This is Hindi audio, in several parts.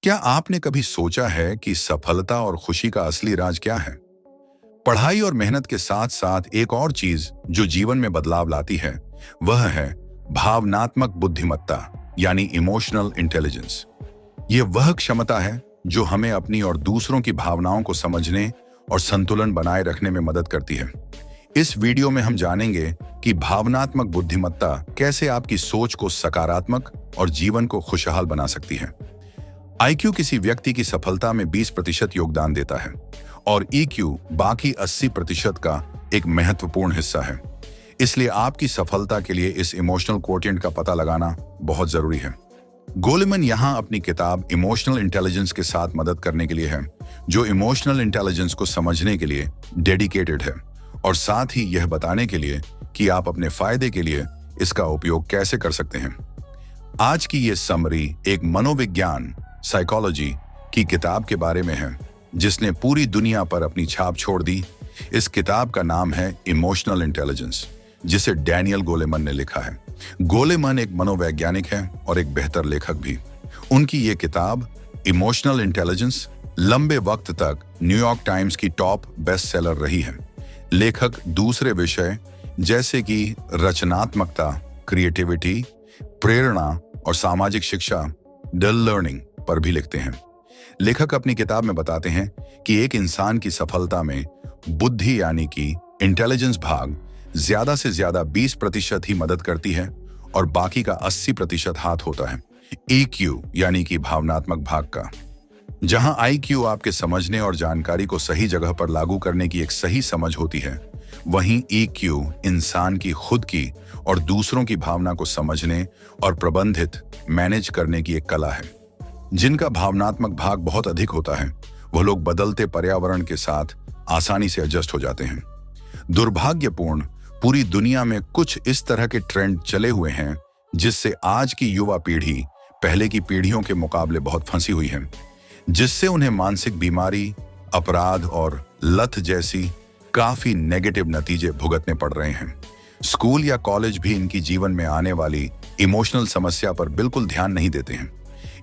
क्या आपने कभी सोचा है कि सफलता और खुशी का असली राज क्या है? पढ़ाई और मेहनत के साथ साथ एक और चीज जो जीवन में बदलाव लाती है, वह है भावनात्मक बुद्धिमत्ता यानी इमोशनल इंटेलिजेंस। ये वह क्षमता है जो हमें अपनी और दूसरों की भावनाओं को समझने और संतुलन बनाए रखने में मदद करती है। इस वीडियो में हम जानेंगे कि भावनात्मक बुद्धिमत्ता कैसे आपकी सोच को सकारात्मक और जीवन को खुशहाल बना सकती है। आईक्यू किसी व्यक्ति की सफलता में 20% योगदान देता है और ईक्यू बाकी 80% का एक महत्वपूर्ण हिस्सा है। इसलिए आपकी सफलता के लिए इस इमोशनल कोटिएंट का पता लगाना बहुत जरूरी है। गोलेमन यहां अपनी किताब इमोशनल इंटेलिजेंस के साथ मदद करने के लिए है, जो इमोशनल इंटेलिजेंस को समझने के लिए डेडिकेटेड है और साथ ही यह बताने के लिए कि आप अपने फायदे के लिए इसका उपयोग कैसे कर सकते हैं। आज की ये समरी एक मनोविज्ञान साइकोलॉजी की किताब के बारे में है जिसने पूरी दुनिया पर अपनी छाप छोड़ दी। इस किताब का नाम है इमोशनल इंटेलिजेंस, जिसे डैनियल गोलेमन ने लिखा है। गोलेमन एक मनोवैज्ञानिक है और एक बेहतर लेखक भी। उनकी ये किताब इमोशनल इंटेलिजेंस लंबे वक्त तक न्यूयॉर्क टाइम्स की टॉप बेस्ट सेलर रही है। लेखक दूसरे विषय जैसे कि रचनात्मकता, क्रिएटिविटी, प्रेरणा और सामाजिक शिक्षा, डल लर्निंग पर भी लिखते हैं। लेखक अपनी किताब में बताते हैं कि एक इंसान की सफलता में बुद्धि यानी कि इंटेलिजेंस भाग ज्यादा से ज्यादा 20% ही मदद करती है और बाकी का 80% हाथ होता है ईक्यू यानी कि भावनात्मक भाग का। जहां आईक्यू आपके समझने और जानकारी को सही जगह पर लागू करने की एक सही समझ होती है, वहीं ईक्यू इंसान की खुद की और दूसरों की भावना को समझने और प्रबंधित मैनेज करने की एक कला है। जिनका भावनात्मक भाग बहुत अधिक होता है, वह लोग बदलते पर्यावरण के साथ आसानी से एडजस्ट हो जाते हैं। दुर्भाग्यपूर्ण पूरी दुनिया में कुछ इस तरह के ट्रेंड चले हुए हैं जिससे आज की युवा पीढ़ी पहले की पीढ़ियों के मुकाबले बहुत फंसी हुई है, जिससे उन्हें मानसिक बीमारी, अपराध और लत जैसी काफी नेगेटिव नतीजे भुगतने पड़ रहे हैं। स्कूल या कॉलेज भी इनकी जीवन में आने वाली इमोशनल समस्या पर बिल्कुल ध्यान नहीं देते हैं।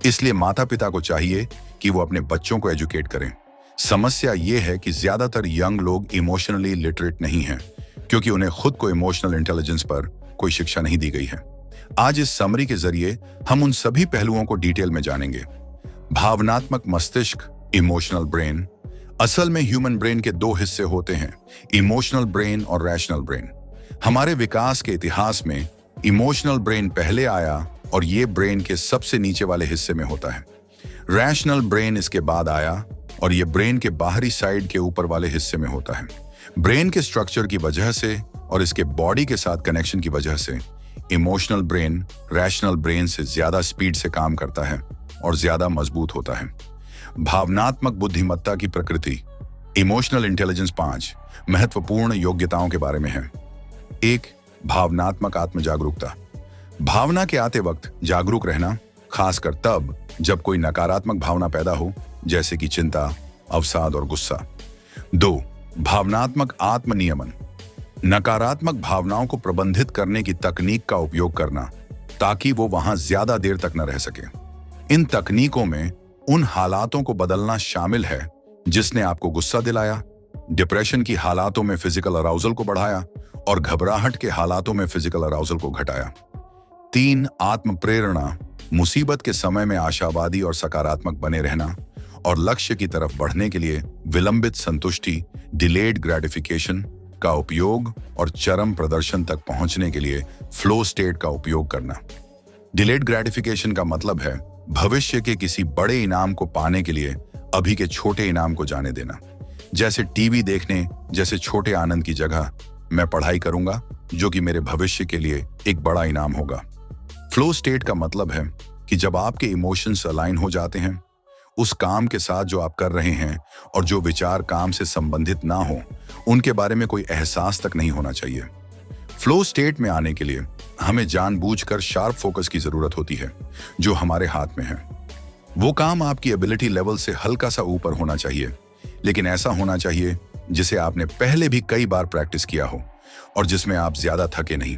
इसलिए माता पिता को चाहिए कि वो अपने बच्चों को एजुकेट करें। समस्या ये है कि ज्यादातर यंग लोग इमोशनली लिटरेट नहीं हैं, क्योंकि उन्हें खुद को इमोशनल इंटेलिजेंस पर कोई शिक्षा नहीं दी गई है। आज इस समरी के जरिए हम उन सभी पहलुओं को डिटेल में जानेंगे। भावनात्मक मस्तिष्क, इमोशनल ब्रेन। असल में ह्यूमन ब्रेन के दो हिस्से होते हैं, इमोशनल ब्रेन और रैशनल ब्रेन। हमारे विकास के इतिहास में इमोशनल ब्रेन पहले आया और ये ब्रेन के सबसे नीचे वाले हिस्से में होता है। रैशनल ब्रेन इसके बाद आया और ये ब्रेन के बाहरी साइड के ऊपर वाले हिस्से में होता है। ब्रेन के स्ट्रक्चर की वजह से और इसके बॉडी के साथ कनेक्शन की वजह से इमोशनल ब्रेन रैशनल ब्रेन से ज्यादा स्पीड से काम करता है और ज्यादा मजबूत होता है। भावनात्मक बुद्धिमत्ता की प्रकृति। इमोशनल इंटेलिजेंस 5 महत्वपूर्ण योग्यताओं के बारे में है। 1. भावनात्मक आत्म जागरूकता। भावना के आते वक्त जागरूक रहना, खासकर तब जब कोई नकारात्मक भावना पैदा हो, जैसे कि चिंता, अवसाद और गुस्सा। 2. भावनात्मक आत्मनियमन। नकारात्मक भावनाओं को प्रबंधित करने की तकनीक का उपयोग करना ताकि वो वहां ज्यादा देर तक न रह सके। इन तकनीकों में उन हालातों को बदलना शामिल है जिसने आपको गुस्सा दिलाया, डिप्रेशन की हालातों में फिजिकल अराउजल को बढ़ाया और घबराहट के हालातों में फिजिकल अराउजल को घटाया। 3. आत्म प्रेरणा। मुसीबत के समय में आशावादी और सकारात्मक बने रहना और लक्ष्य की तरफ बढ़ने के लिए विलंबित संतुष्टि, डिलेड ग्रेटिफिकेशन का उपयोग और चरम प्रदर्शन तक पहुंचने के लिए फ्लो स्टेट का उपयोग करना। डिलेड ग्रेटिफिकेशन का मतलब है भविष्य के किसी बड़े इनाम को पाने के लिए अभी के छोटे इनाम को जाने देना। जैसे टीवी देखने जैसे छोटे आनंद की जगह मैं पढ़ाई करूंगा, जो कि मेरे भविष्य के लिए एक बड़ा इनाम होगा। फ्लो स्टेट का मतलब है कि जब आपके इमोशंस अलाइन हो जाते हैं उस काम के साथ जो आप कर रहे हैं और जो विचार काम से संबंधित ना हो, उनके बारे में कोई एहसास तक नहीं होना चाहिए। फ्लो स्टेट में आने के लिए हमें जानबूझकर शार्प फोकस की जरूरत होती है, जो हमारे हाथ में है। वो काम आपकी एबिलिटी लेवल से हल्का सा ऊपर होना चाहिए, लेकिन ऐसा होना चाहिए जिसे आपने पहले भी कई बार प्रैक्टिस किया हो और जिसमें आप ज्यादा थके नहीं।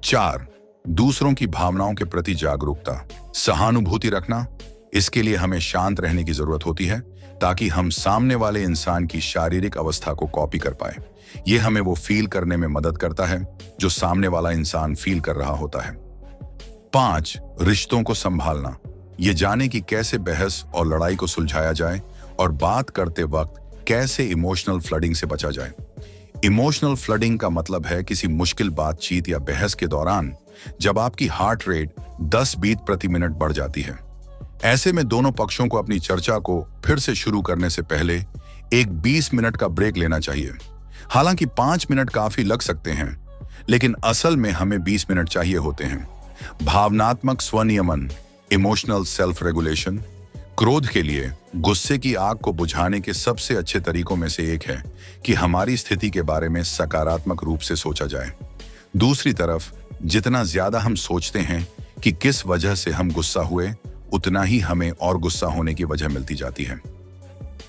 4. दूसरों की भावनाओं के प्रति जागरूकता, सहानुभूति रखना, इसके लिए हमें शांत रहने की जरूरत होती है ताकि हम सामने वाले इंसान की शारीरिक अवस्था को कॉपी कर पाए। यह हमें वो फील करने में मदद करता है जो सामने वाला इंसान फील कर रहा होता है। 5. रिश्तों को संभालना। ये जाने कि कैसे बहस और लड़ाई को सुलझाया जाए और बात करते वक्त कैसे इमोशनल फ्लडिंग से बचा जाए। इमोशनल फ्लडिंग का मतलब है किसी मुश्किल बातचीत या बहस के दौरान जब आपकी हार्ट रेट 10 बीट प्रति मिनट बढ़ जाती है। ऐसे में दोनों पक्षों को अपनी चर्चा को फिर से शुरू करने से पहले एक 20 मिनट का ब्रेक लेना चाहिए। हालांकि 5 मिनट काफी लग सकते हैं, लेकिन असल में हमें 20 मिनट चाहिए होते हैं। भावनात्मक स्वनियमन, इमोशनल सेल्फ रेगुलेशन। क्रोध के लिए गुस्से की आग को बुझाने के सबसे अच्छे तरीकों में से एक है कि हमारी स्थिति के बारे में सकारात्मक रूप से सोचा जाए। दूसरी तरफ जितना ज्यादा हम सोचते हैं कि किस वजह से हम गुस्सा हुए, उतना ही हमें और गुस्सा होने की वजह मिलती जाती है।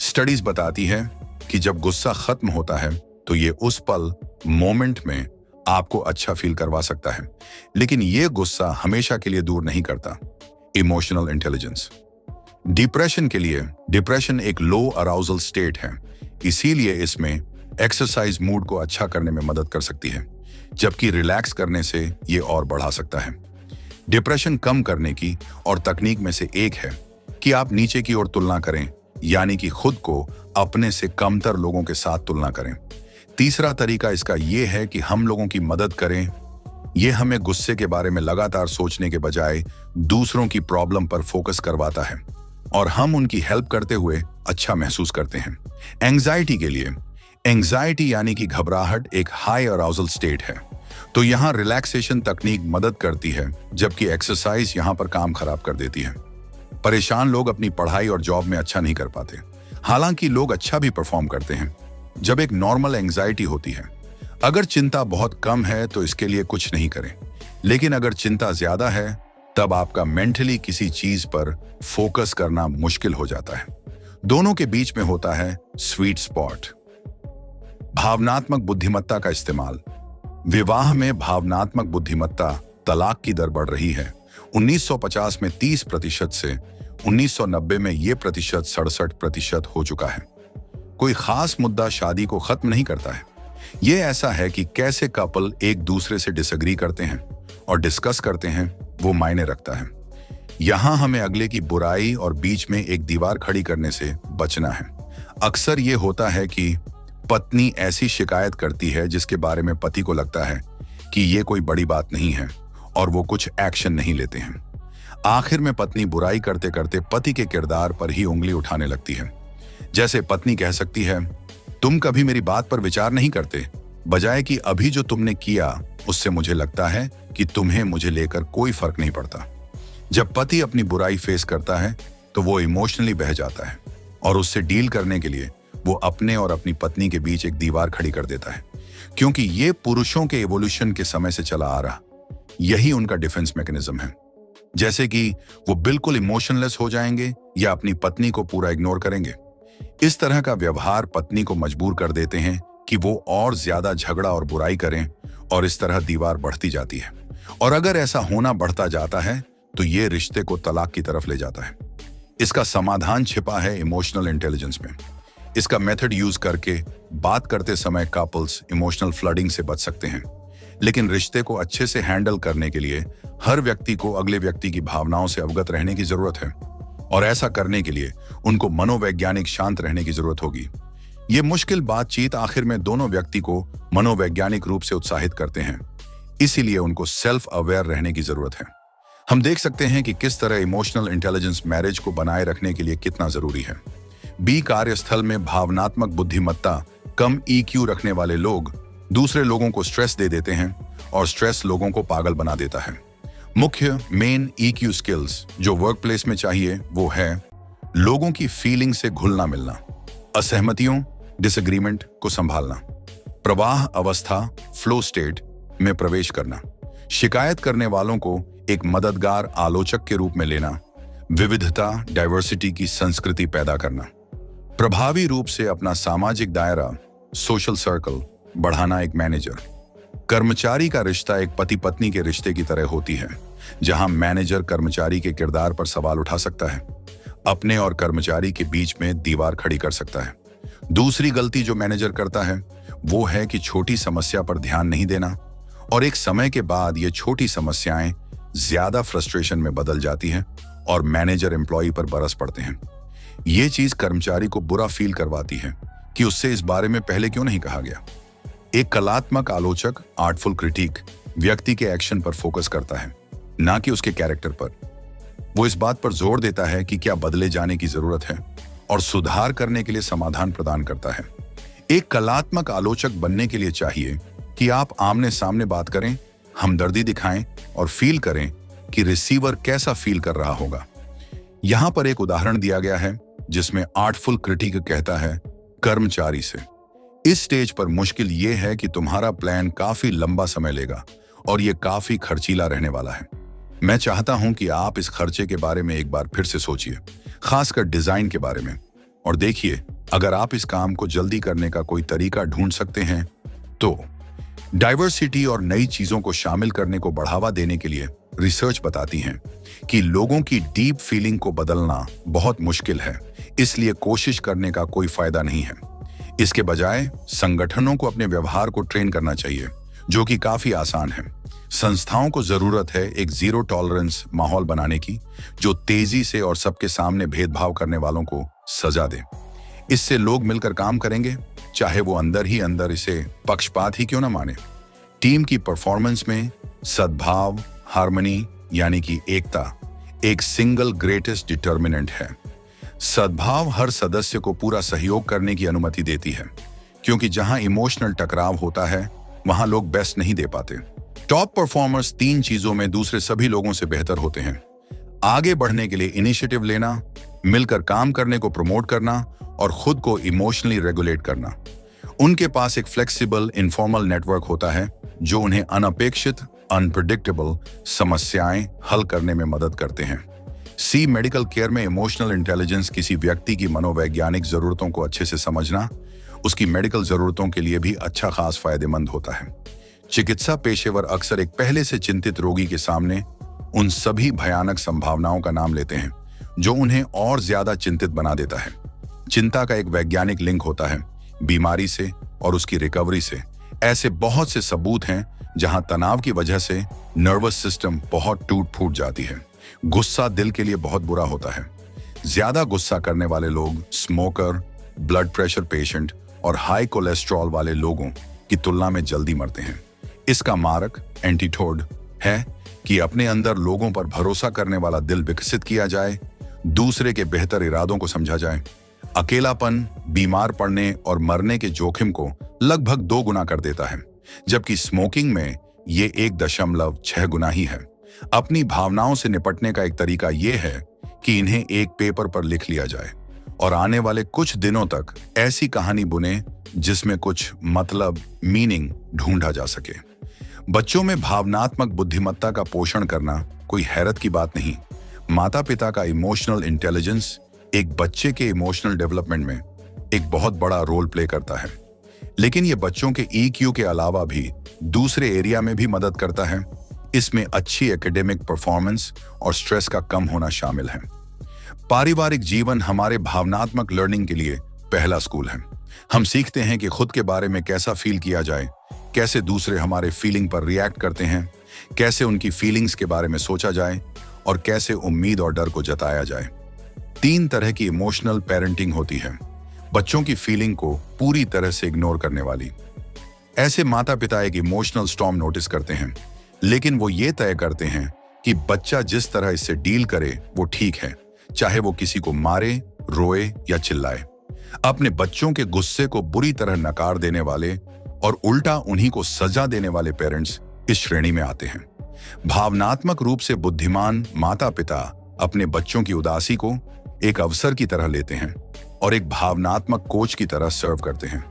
स्टडीज बताती है कि जब गुस्सा खत्म होता है तो ये उस पल मोमेंट में आपको अच्छा फील करवा सकता है, लेकिन ये गुस्सा हमेशा के लिए दूर नहीं करता। Emotional intelligence. डिप्रेशन के लिए डिप्रेशन एक लो अराउजल स्टेट है, इसीलिए इसमें एक्सरसाइज मूड को अच्छा करने में मदद कर सकती है, जबकि रिलैक्स करने से ये और बढ़ा सकता है। डिप्रेशन कम करने की और तकनीक में से एक है कि आप नीचे की ओर तुलना करें, यानी कि खुद को अपने से कमतर लोगों के साथ तुलना करें। तीसरा तरीका इसका यह है कि हम लोगों की मदद करें। यह हमें गुस्से के बारे में लगातार सोचने के बजाय दूसरों की प्रॉब्लम पर फोकस करवाता है और हम उनकी हेल्प करते हुए अच्छा महसूस करते हैं। एंग्जाइटी के लिए एंग्जाइटी यानी कि घबराहट एक हाई अराउजल स्टेट है, तो यहाँ रिलैक्सेशन तकनीक मदद करती है, जबकि एक्सरसाइज यहाँ पर काम खराब कर देती है। परेशान लोग अपनी पढ़ाई और जॉब में अच्छा नहीं कर पाते, हालांकि लोग अच्छा भी परफॉर्म करते हैं जब एक नॉर्मल एंग्जाइटी होती है। अगर चिंता बहुत कम है तो इसके लिए कुछ नहीं करें, लेकिन अगर चिंता ज्यादा है तब आपका मेंटली किसी चीज पर फोकस करना मुश्किल हो जाता है। दोनों के बीच में होता है स्वीट स्पॉट। भावनात्मक बुद्धिमत्ता का इस्तेमाल। विवाह में भावनात्मक बुद्धिमत्ता तलाक की दर बढ़ रही है। 1950 में 30% से 1990 में ये प्रतिशत 67% हो चुका है। कोई खास मुद्दा शादी को खत्म नहीं करता है। ये ऐसा है कि कैसे कपल एक दूसरे से डिसएग्री करते हैं और डिस्कस करते हैं, वो मायने रखता है। यहां हमें अगले की बुराई और बीच में एक दीवार खड़ी करने से बचना है। अक्सर ये होता है कि पत्नी ऐसी शिकायत करती है जिसके बारे में पति को लगता है कि ये कोई बड़ी बात नहीं है और वो कुछ एक्शन नहीं लेते हैं। आखिर में पत्नी बुराई करते करते पति के किरदार पर ही उंगली उठाने लगती है। जैसे पत्नी कह सकती है, तुम कभी मेरी बात पर विचार नहीं करते, बजाय कि अभी जो तुमने किया उससे मुझे लगता है कि तुम्हें मुझे लेकर कोई फर्क नहीं पड़ता। जब पति अपनी बुराई फेस करता है तो वो इमोशनली बह जाता है और उससे डील करने के लिए वो अपने और अपनी पत्नी के बीच एक दीवार खड़ी कर देता है, क्योंकि ये पुरुषों के एवोल्यूशन के समय से चला आ रहा, यही उनका डिफेंस मैकेनिज्म है। जैसे कि वो बिल्कुल इमोशनलेस हो जाएंगे या अपनी पत्नी को पूरा इग्नोर करेंगे। इस तरह का व्यवहार पत्नी को मजबूर कर देते हैं कि वो और ज्यादा झगड़ा और बुराई करें और इस तरह दीवार बढ़ती जाती है। और अगर ऐसा होना बढ़ता जाता है तो ये रिश्ते को तलाक की तरफ ले जाता है। इसका समाधान छिपा है इमोशनल इंटेलिजेंस में। इसका मेथड यूज करके बात करते समय कपल्स इमोशनल फ्लडिंग से बच सकते हैं, लेकिन रिश्ते को अच्छे से हैंडल करने के लिए हर व्यक्ति को अगले व्यक्ति की भावनाओं से अवगत रहने की जरूरत है और ऐसा करने के लिए उनको मनोवैज्ञानिक शांत रहने की जरूरत होगी। ये मुश्किल बातचीत आखिर में दोनों व्यक्ति को मनोवैज्ञानिक रूप से उत्साहित करते हैं, इसीलिए उनको सेल्फ अवेयर रहने की जरूरत है। हम देख सकते हैं कि किस तरह इमोशनल इंटेलिजेंस मैरिज को बनाए रखने के लिए कितना जरूरी है। बी कार्यस्थल में भावनात्मक बुद्धिमत्ता कम EQ रखने वाले लोग दूसरे लोगों को स्ट्रेस दे देते हैं और स्ट्रेस लोगों को पागल बना देता है। मुख्य मेन EQ स्किल्स जो वर्कप्लेस में चाहिए वो है लोगों की फीलिंग से घुलना मिलना, असहमतियों डिसएग्रीमेंट को संभालना, प्रवाह अवस्था फ्लो स्टेट में प्रवेश करना, शिकायत करने वालों को एक मददगार आलोचक के रूप में लेना, विविधता डाइवर्सिटी की संस्कृति पैदा करना, प्रभावी रूप से अपना सामाजिक दायरा सोशल सर्कल बढ़ाना एक मैनेजर। कर्मचारी का रिश्ता एक पति पत्नी के रिश्ते की तरह होती है। जहां मैनेजर कर्मचारी के किरदार पर सवाल उठा सकता है, अपने और कर्मचारी के बीच में दीवार खड़ी कर सकता है। दूसरी गलती जो मैनेजर करता है वो है कि छोटी समस्या पर ध्यान नहीं देना, और एक समय के बाद ये छोटी समस्याएं ज्यादा फ्रस्ट्रेशन में बदल जाती हैं और मैनेजर एम्प्लॉय पर बरस पड़ते हैं। ये चीज कर्मचारी को बुरा फील करवाती है कि उससे इस बारे में पहले क्यों नहीं कहा गया। एक कलात्मक आलोचक, आर्टफुल क्रिटिक, व्यक्ति के एक्शन पर फोकस करता है, ना कि उसके कैरेक्टर पर। वो इस बात पर जोर देता है कि क्या बदले जाने की जरूरत है और सुधार करने के लिए समाधान प्रदान करता है। एक कलात्मक आलोचक बनने के लिए चाहिए कि आप आमने सामने बात करें, हमदर्दी दिखाएं और फील करें कि रिसीवर कैसा फील कर रहा होगा। यहां पर एक उदाहरण दिया गया है जिसमें आर्टफुल क्रिटिक कहता है कर्मचारी से, इस स्टेज पर मुश्किल यह है कि तुम्हारा प्लान काफी लंबा समय लेगा और यह काफी खर्चीला रहने वाला है। मैं चाहता हूं कि आप इस खर्चे के बारे में एक बार फिर से सोचिए, खासकर डिजाइन के बारे में, और देखिए अगर आप इस काम को जल्दी करने का कोई तरीका ढूंढ सकते हैं तो। डाइवर्सिटी और नई चीजों को शामिल करने को बढ़ावा देने के लिए रिसर्च बताती है कि लोगों की डीप फीलिंग को बदलना बहुत मुश्किल है, इसलिए कोशिश करने का कोई फायदा नहीं है। इसके बजाय संगठनों को अपने व्यवहार को ट्रेन करना चाहिए, जो कि काफी आसान है। संस्थाओं को जरूरत है एक जीरो टॉलरेंस माहौल बनाने की, जो तेजी से और सबके सामने भेदभाव करने वालों को सजा दे। इससे लोग मिलकर काम करेंगे, चाहे वो अंदर ही अंदर इसे पक्षपात ही क्यों न माने। टीम की परफॉर्मेंस में सद्भाव, हार्मनी यानी कि एकता, एक सिंगल ग्रेटेस्ट डिटर्मिनेंट है। सद्भाव हर सदस्य को पूरा सहयोग करने की अनुमति देती है, क्योंकि जहां इमोशनल टकराव होता है वहां लोग बेस्ट नहीं दे पाते। टॉप परफॉर्मर्स 3 चीजों में दूसरे सभी लोगों से बेहतर होते हैं: आगे बढ़ने के लिए इनिशिएटिव लेना, मिलकर काम करने को प्रमोट करना और खुद को इमोशनली रेगुलेट करना। उनके पास एक फ्लेक्सिबल, इनफॉर्मल नेटवर्क होता है जो उन्हें अनअपेक्षित, अनप्रेडिक्टेबल समस्याएं हल करने में मदद करते हैं। सी मेडिकल केयर में इमोशनल इंटेलिजेंस किसी व्यक्ति की मनोवैज्ञानिक जरूरतों को अच्छे से समझना उसकी मेडिकल जरूरतों के लिए भी अच्छा खास फायदेमंद होता है। चिकित्सा पेशेवर अक्सर एक पहले से चिंतित रोगी के सामने उन सभी भयानक संभावनाओं का नाम लेते हैं जो उन्हें और ज्यादा चिंतित बना देता है। चिंता का एक वैज्ञानिक लिंक होता है बीमारी से और उसकी रिकवरी से। ऐसे बहुत से सबूत हैं जहां तनाव की वजह से नर्वस सिस्टम बहुत टूट फूट जाती है। गुस्सा दिल के लिए बहुत बुरा होता है। ज्यादा गुस्सा करने वाले लोग स्मोकर, ब्लड प्रेशर पेशेंट और हाई कोलेस्ट्रॉल वाले लोगों की तुलना में जल्दी मरते हैं। इसका मारक एंटीटोड है कि अपने अंदर लोगों पर भरोसा करने वाला दिल विकसित किया जाए, दूसरे के बेहतर इरादों को समझा जाए। अकेलापन बीमार पड़ने और मरने के जोखिम को लगभग 2 गुना कर देता है, जबकि स्मोकिंग में ये 1.6 गुना ही है। अपनी भावनाओं से निपटने का एक तरीका यह है कि इन्हें एक पेपर पर लिख लिया जाए और आने वाले कुछ दिनों तक ऐसी कहानी बुने जिसमें कुछ मतलब, मीनिंग ढूंढा जा सके। बच्चों में भावनात्मक बुद्धिमत्ता का पोषण करना कोई हैरत की बात नहीं। माता पिता का इमोशनल इंटेलिजेंस एक बच्चे के इमोशनल डेवलपमेंट में एक बहुत बड़ा रोल प्ले करता है, लेकिन ये बच्चों के EQ के अलावा भी दूसरे एरिया में भी मदद करता है। इसमें अच्छी एकेडमिक परफॉर्मेंस और स्ट्रेस का कम होना शामिल है। पारिवारिक जीवन हमारे भावनात्मक लर्निंग के लिए पहला स्कूल है। हम सीखते हैं कि खुद के बारे में कैसा फील किया जाए, कैसे दूसरे हमारे फीलिंग पर रिएक्ट करते हैं, कैसे उनकी फीलिंग्स के बारे में सोचा जाए और कैसे उम्मीद और डर को जताया जाए। 3 तरह की इमोशनल पेरेंटिंग होती है। बच्चों की फीलिंग को पूरी तरह से इग्नोर करने वाली। ऐसे माता पिता एक इमोशनल स्टॉर्म नोटिस करते हैं, लेकिन वो ये तय करते हैं कि बच्चा जिस तरह इससे डील करे वो ठीक है, चाहे वो किसी को मारे, रोए या चिल्लाए। अपने बच्चों के गुस्से को बुरी तरह नकार देने वाले और उल्टा उन्हीं को सजा देने वाले पेरेंट्स इस श्रेणी में आते हैं। भावनात्मक रूप से बुद्धिमान माता पिता अपने बच्चों की उदासी को एक अवसर की तरह लेते हैं और एक भावनात्मक कोच की तरह सर्व करते हैं।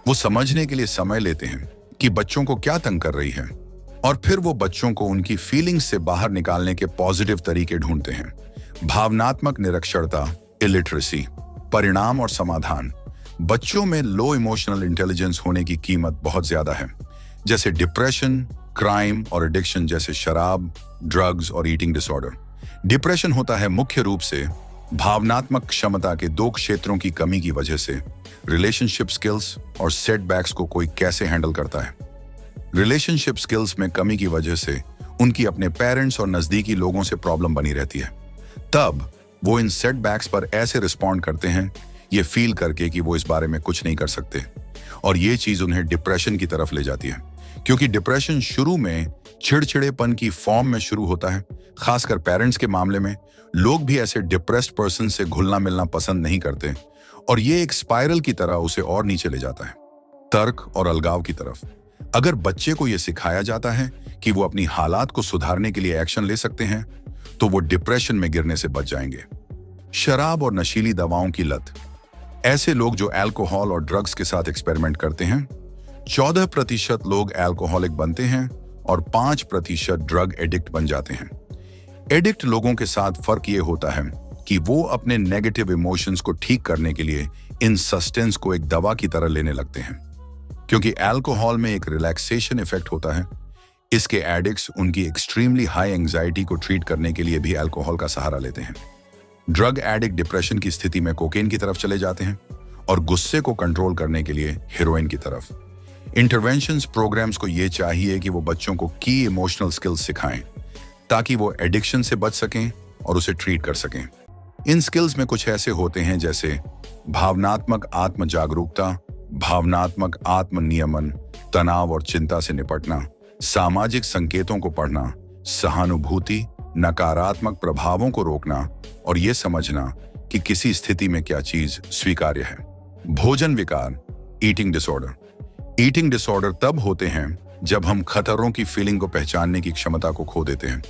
वो समझने के लिए समय लेते हैं कि बच्चों को क्या तंग कर रही है और फिर वो बच्चों को उनकी फीलिंग्स से बाहर निकालने के पॉजिटिव तरीके ढूंढते हैं। भावनात्मक निरक्षरता, इलिटरेसी, परिणाम और समाधान। बच्चों में लो इमोशनल इंटेलिजेंस होने की कीमत बहुत ज्यादा है, जैसे डिप्रेशन, क्राइम और एडिक्शन जैसे शराब, ड्रग्स और ईटिंग डिसऑर्डर। डिप्रेशन होता है मुख्य रूप से भावनात्मक क्षमता के दो क्षेत्रों की कमी की वजह से। रिलेशनशिप स्किल्स और सेटबैक्स को कोई कैसे हैंडल करता है। रिलेशनशिप स्किल्स में कमी की वजह से उनकी अपने पेरेंट्स और नजदीकी लोगों से प्रॉब्लम बनी रहती है। तब वो इन सेटबैक्स पर ऐसे रिस्पॉन्ड करते हैं, ये फील करके कि वो इस बारे में कुछ नहीं कर सकते, और ये चीज उन्हें डिप्रेशन की तरफ ले जाती है। क्योंकि डिप्रेशन शुरू में चिड़चिड़ेपन की फॉर्म में शुरू होता है। खासकर पेरेंट्स के मामले में लोग भी ऐसे डिप्रेस्ड पर्सन से घुलना मिलना पसंद नहीं करते, और ये एक स्पाइरल की तरह उसे और नीचे ले जाता है, तर्क और अलगाव की तरफ। अगर बच्चे को यह सिखाया जाता है कि वो अपनी हालात को सुधारने के लिए एक्शन ले सकते हैं, तो वो डिप्रेशन में गिरने से बच जाएंगे। शराब और नशीली दवाओं की लत। ऐसे लोग जो अल्कोहल और ड्रग्स के साथ एक्सपेरिमेंट करते हैं, 14% लोग अल्कोहलिक बनते हैं और 5% ड्रग एडिक्ट बन जाते हैं। एडिक्ट लोगों के साथ फर्क ये होता है कि वो अपने नेगेटिव इमोशंस को ठीक करने के लिए इन सस्टेंस को एक दवा की तरह लेने लगते हैं। क्योंकि अल्कोहल में एक रिलैक्सेशन इफेक्ट होता है, इसके एडिक्ट्स उनकी एक्सट्रीमली हाई एंजाइटी को ट्रीट करने के लिए भी अल्कोहल का सहारा लेते हैं। ड्रग एडिक्ट डिप्रेशन की स्थिति में कोकेन की तरफ चले जाते हैं और गुस्से को कंट्रोल करने के लिए हेरोइन की तरफ। इंटरवेंशंस प्रोग्राम्स को ये चाहिए कि वो बच्चों को की इमोशनल स्किल्स सिखाएं, ताकि वो एडिक्शन से बच सकें और उसे ट्रीट कर सकें। इन स्किल्स में कुछ ऐसे होते हैं जैसे भावनात्मक आत्म जागरूकता, भावनात्मक आत्म नियमन, तनाव और चिंता से निपटना, सामाजिक संकेतों को पढ़ना, सहानुभूति, नकारात्मक प्रभावों को रोकना और ये समझना कि किसी स्थिति में क्या चीज स्वीकार्य है। भोजन विकार, ईटिंग डिसऑर्डर। ईटिंग डिसऑर्डर तब होते हैं जब हम खतरों की फीलिंग को पहचानने की क्षमता को खो देते हैं,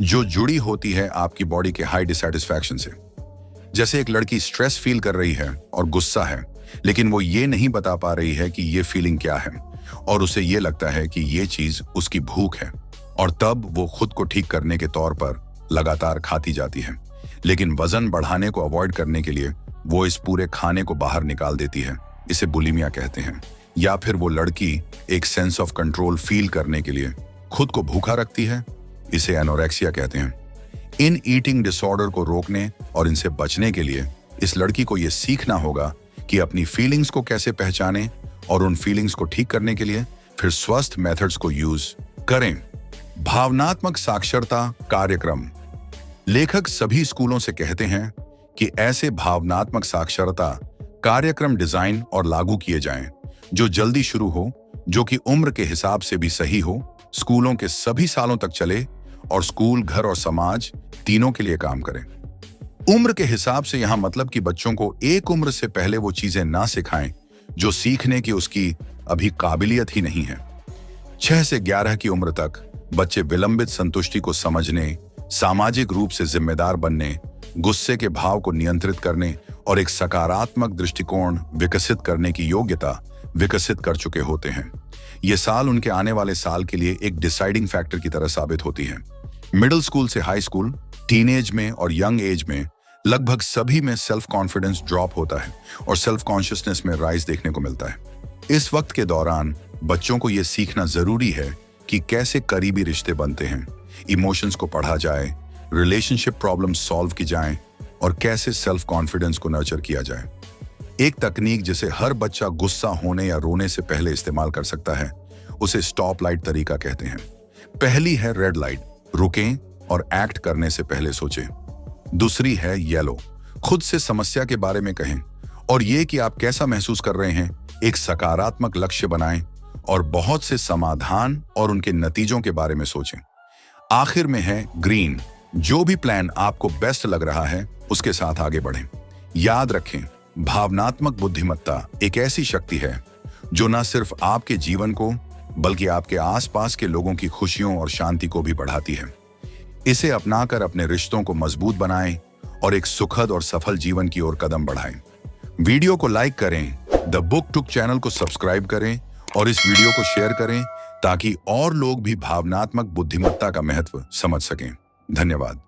जो जुड़ी होती है आपकी बॉडी के हाई डिसैटिस्फैक्शन से। जैसे एक लड़की स्ट्रेस फील कर रही है और गुस्सा है, लेकिन वो ये नहीं बता पा रही है कि ये फीलिंग क्या है, और उसे ये लगता है कि ये चीज उसकी भूख है, और तब वो खुद को ठीक करने के तौर पर लगातार खाती जाती है। लेकिन वजन बढ़ाने को अवॉइड करने के लिए वो इस पूरे खाने को बाहर निकाल देती है। इसे बुलिमिया कहते हैं। या फिर वो लड़की एक सेंस ऑफ कंट्रोल फील करने के लिए खुद को भूखा रखती है। इसे एनोरेक्सिया कहते हैं। इन ईटिंग डिसऑर्डर को रोकने और इनसे बचने के लिए इस लड़की को यह सीखना होगा कि अपनी फीलिंग्स को कैसे पहचाने और उन फीलिंग्स को ठीक करने के लिए फिर स्वस्थ मेथड्स को यूज करें। भावनात्मक साक्षरता कार्यक्रम। लेखक सभी स्कूलों से कहते हैं कि ऐसे भावनात्मक साक्षरता कार्यक्रम डिजाइन और लागू किए जाएं जो जल्दी शुरू हो, जो कि उम्र के हिसाब से भी सही हो, स्कूलों के सभी सालों तक चले और स्कूल, घर और समाज तीनों के लिए काम करें। उम्र के हिसाब से यहां मतलब कि बच्चों को एक उम्र से पहले वो चीजें ना सिखाएं जो सीखने की उसकी अभी काबिलियत ही नहीं है। 6 से 11 की उम्र तक बच्चे विलंबित संतुष्टि को समझने, सामाजिक रूप से जिम्मेदार बनने, गुस्से के भाव को नियंत्रित करने और एक सकारात्मक दृष्टिकोण विकसित करने की योग्यता विकसित कर चुके होते हैं। ये साल उनके आने वाले साल के लिए एक डिसाइडिंग फैक्टर की तरह साबित होती है। मिडिल स्कूल से हाई स्कूल, टीनेज में और यंग एज में लगभग सभी में सेल्फ कॉन्फिडेंस ड्रॉप होता है और सेल्फ कॉन्शियसनेस में राइज देखने को मिलता है। इस वक्त के दौरान बच्चों को यह सीखना जरूरी है कि कैसे करीबी रिश्ते बनते हैं, इमोशंस को पढ़ा जाए, रिलेशनशिप प्रॉब्लम्स सॉल्व की जाएं और कैसे सेल्फ कॉन्फिडेंस को नर्चर किया जाए। एक तकनीक जिसे हर बच्चा गुस्सा होने या रोने से पहले इस्तेमाल कर सकता है, उसे स्टॉप लाइट तरीका कहते हैं। पहली है रेड लाइट, रुकें और एक्ट करने से पहले सोचें। दूसरी है येलो, खुद से समस्या के बारे में कहें और ये कि आप कैसा महसूस कर रहे हैं, एक सकारात्मक लक्ष्य बनाएं और बहुत से समाधान और उनके नतीजों के बारे में सोचें। आखिर में है ग्रीन, जो भी प्लान आपको बेस्ट लग रहा है उसके साथ आगे बढ़ें। याद रखें, भावनात्मक बुद्धिमत्ता एक ऐसी शक्ति है जो न सिर्फ आपके जीवन को बल्कि आपके आसपास के लोगों की खुशियों और शांति को भी बढ़ाती है। इसे अपनाकर अपने रिश्तों को मजबूत बनाएं और एक सुखद और सफल जीवन की ओर कदम बढ़ाएं। वीडियो को लाइक करें, द बुक टुक चैनल को सब्सक्राइब करें और इस वीडियो को शेयर करें ताकि और लोग भी भावनात्मक बुद्धिमत्ता का महत्व समझ सकें। धन्यवाद।